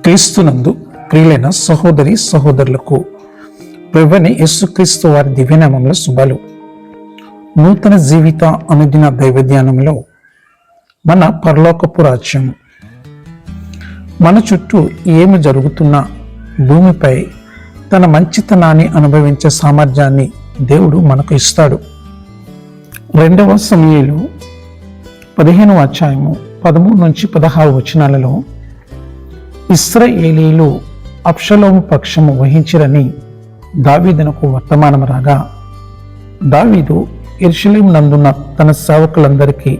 క్రీస్తునందు ప్రియులైన సహోదరి సహోదరులకు ప్రభువైన యేసుక్రీస్తు వారి దివ్యనామంలో శుభాలు. నూతన జీవిత అనుదిన దైవ ధ్యానంలో మన పరలోకపు రాజ్యం. మన చుట్టూ ఏమి జరుగుతున్నా భూమిపై తన మంచితనాన్ని అనుభవించే సామర్థ్యాన్ని దేవుడు మనకు ఇస్తాడు. 2వ సమూయేలు 15వ అధ్యాయము 13 నుంచి 16 వచనాలలో ఇశ్రాయేలీయులు అబ్షలోము పక్షము వహించిరని దావీదునకు వర్తమానం రాగా, దావీదు యెరూషలేము నందున్న తన సేవకులందరికీ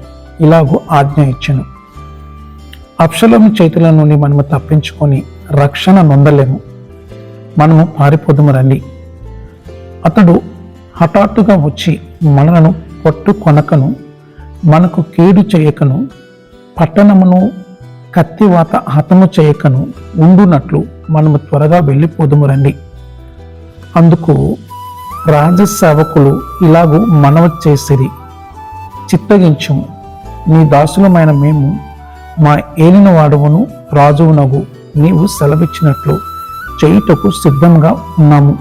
ఇలాగూ ఆజ్ఞ ఇచ్చెను: అబ్షలోము చేతుల నుండి మనము తప్పించుకొని రక్షణ నొందలేము, మనము పారిపోదుము రండి. అతడు హఠాత్తుగా వచ్చి మనలను పట్టుకొనకను, మనకు కీడు చేయకను, పట్టణమును కత్తివాత హతము చేయకను ఉండునట్లు మనము త్వరగా వెళ్ళిపోదుము రండి. అందుకు రాజసేవకులు ఇలాగూ మనవి చేసిరి: చిత్తగించుము, నీ దాసులమైన మేము మా ఏలిన వాడవును రాజువునగు నీవు సెలవిచ్చినట్లు చేయుటకు సిద్ధంగా ఉన్నాము.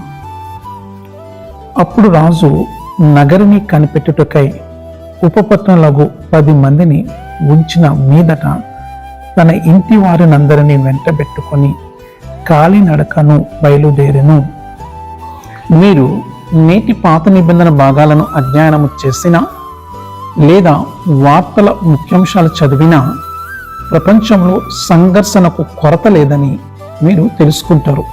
అప్పుడు రాజు నగరిని కనిపెట్టుటకై ఉపపత్నులకు 10 మందిని ఉంచిన మీదట తన ఇంటి వారినందరినీ వెంటబెట్టుకొని కాలినడకను బయలుదేరెను. మీరు నేటి పాత నిబంధన భాగాలను అధ్యయనము చేసినా లేదా వార్తల ముఖ్యాంశాలు చదివినా ప్రపంచంలో సంఘర్షణకు కొరత లేదని మీరు తెలుసుకుంటారు.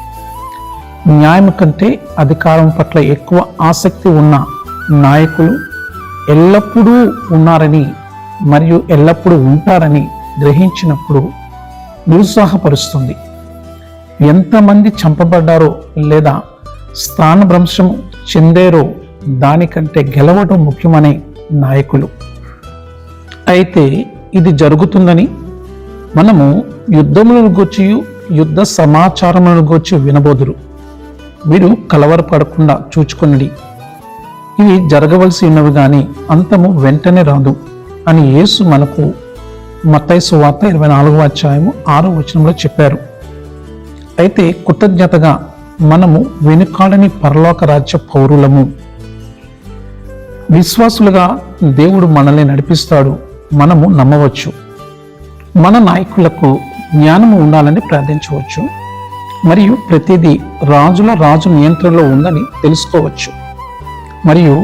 న్యాయం కంటే అధికారం పట్ల ఎక్కువ ఆసక్తి ఉన్న నాయకులు ఎల్లప్పుడూ ఉన్నారని మరియు ఎల్లప్పుడూ ఉంటారని గ్రహించినప్పుడు నిరుత్సాహపరుస్తుంది. ఎంతమంది చంపబడ్డారో లేదా స్థానభ్రంశం చెందారో దానికంటే గెలవడం ముఖ్యమనే నాయకులు. అయితే ఇది జరుగుతుందని మనము యుద్ధములను గూర్చి యుద్ధ సమాచారములను గూర్చి వినబోదురు. మీరు కలవరపడకుండా చూచుకొనిడి, ఇవి జరగవలసి ఉన్నవి గాని అంతము వెంటనే రాదు అని యేసు మనకు మత్తయి సువార్త 24వ అధ్యాయము 6వ వచనంలో చెప్పారు. అయితే కృతజ్ఞతగా మనము వెనుకాడని పరలోక రాజ్య పౌరులము. విశ్వాసులుగా దేవుడు మనల్ని నడిపిస్తాడు, మనము నమ్మవచ్చు. మన నాయకులకు జ్ఞానము ఉండాలని ప్రార్థించవచ్చు మరియు ప్రతిదీ రాజు నియంత్రణలో ఉందని తెలుసుకోవచ్చు. మరియు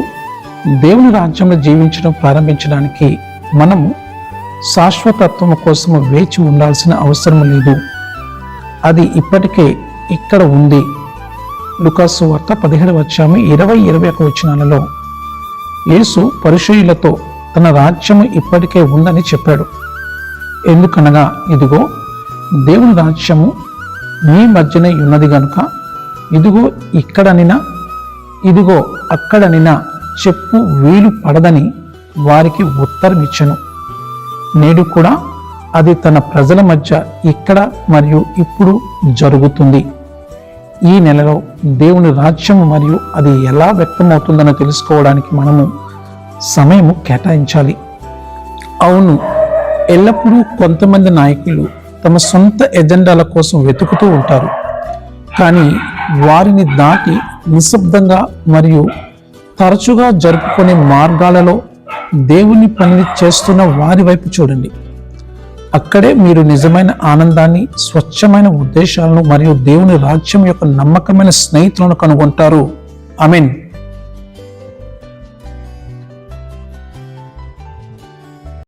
దేవుని రాజ్యంలో జీవించడం ప్రారంభించడానికి మనము శాశ్వతత్వం కోసము వేచి ఉండాల్సిన అవసరం లేదు. అది ఇప్పటికే ఇక్కడ ఉంది. లూకాసు వార్త 17వ అధ్యాయం 20-21 వచనాలలో యేసు పరిసయ్యులతో తన రాజ్యము ఇప్పటికే ఉందని చెప్పాడు. ఎందుకనగా, ఇదిగో దేవుని రాజ్యము మీ మధ్యనే ఉన్నది గనుక ఇదిగో ఇక్కడనినా ఇదిగో అక్కడనినా చెప్పు వీలు పడదని వారికి ఉత్తరం ఇచ్చెను. నేడు కూడా అది తన ప్రజల మధ్య ఇక్కడ మరియు ఇప్పుడు జరుగుతుంది. ఈ నెలలో దేవుని రాజ్యము మరియు అది ఎలా వ్యక్తమవుతుందని తెలుసుకోవడానికి మనము సమయము కేటాయించాలి. అవును, ఎల్లప్పుడూ కొంతమంది నాయకులు తమ సొంత ఎజెండాల కోసం వెతుకుతూ ఉంటారు. కానీ వారిని దాటి నిశ్శబ్దంగా మరియు తరచుగా జరుపుకునే మార్గాలలో దేవుని పనిని చేస్తున్న వారి వైపు చూడండి. అక్కడే మీరు నిజమైన ఆనందాన్ని, స్వచ్ఛమైన ఉద్దేశాలను మరియు దేవుని రాజ్యం యొక్క నమ్మకమైన స్నేహితులను కనుగొంటారు. ఆమేన్.